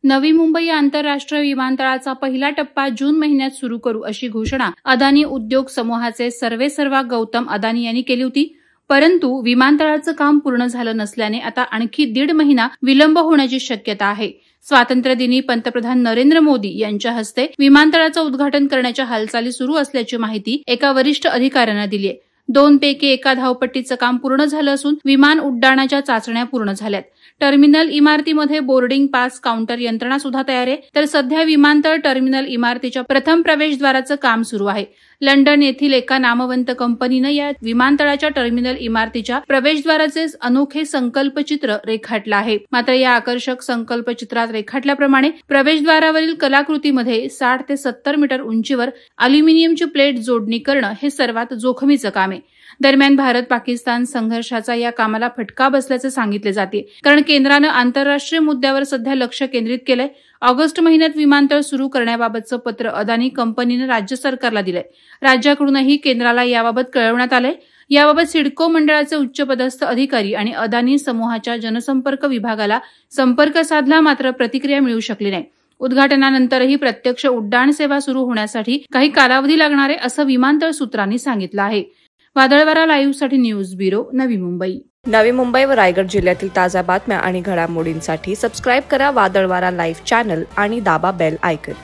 नवी मुंबई आंतरराष्ट्रीय विमानतळाचा पहिला टप्पा जून महिन्यात सुरू करू अशी घोषणा अदानी उद्योग समूहाचे सर्वेसर्वा गौतम अदानी यांनी केली होती. परंतु विमानतळाचं काम पूर्ण झालं नसल्याने आता आणखी 1.5 महिना विलंब होण्याची शक्यता आहे. स्वातंत्र्यदिनी पंतप्रधान नरेंद्र मोदी यांच्या हस्ते विमानतळाचं उद्घाटन करण्याच्या हालचाली सुरू असल्याची माहिती एका वरिष्ठ अधिकाऱ्यानं दिली आहे. 2 पैकी एका धावपट्टीचं काम पूर्ण झालं असून विमान उड्डाणाच्या चाचण्या पूर्ण झाल्यात. टर्मिनल इमारतीमध्ये बोर्डिंग पास काउंटर यंत्रणा सुद्धा तयार आहे. तर सध्या विमानतळ टर्मिनल इमारतीच्या प्रथम प्रवेशद्वाराचं काम सुरू आहे. लंडन येथील एका नामवंत कंपनीनं या विमानतळाच्या टर्मिनल इमारतीच्या प्रवेशद्वाराचे अनोखे संकल्पचित्र रेखाटलं आहे. मात्र या आकर्षक संकल्पचित्रात रेखाटल्याप्रमाणे प्रवेशद्वारावरील कलाकृतीमध्ये 60 ते 70 मीटर उंचीवर अल्युमिनियमची प्लेट जोडणी करणं हे सर्वात जोखमीचं काम आहे. दरम्यान भारत पाकिस्तान संघर्षाचा या कामाला फटका बसल्याचे सांगितले जाते, कारण केंद्रानं आंतरराष्ट्रीय मुद्द्यावर सध्या लक्ष केंद्रित केलंय. ऑगस्ट महिन्यात विमानतळ सुरू करण्याबाबतचं पत्र अदानी कंपनीनं राज्य सरकारला दिलंय. राज्याकडूनही केंद्राला याबाबत कळवण्यात आलंय. याबाबत सिडको मंडळाचे उच्चपदस्थ अधिकारी आणि अदानी समूहाच्या जनसंपर्क विभागाला संपर्क साधला, मात्र प्रतिक्रिया मिळू शकली नाही. उद्घाटनानंतरही प्रत्यक्ष उड्डाण सेवा सुरू होण्यासाठी काही कालावधी लागणार आहे, असं विमानतळ सूत्रांनी सांगितलं आहे. वादळवारा लाईव्हसाठी न्यूज ब्युरो, नवी मुंबई. नवी मुंबई व रायगड जिल्ह्यातील ताज्या बातम्या आणि घडामोडींसाठी सबस्क्राईब करा वादळवारा लाईव्ह चॅनल आणि दाबा बेल आयकॉन.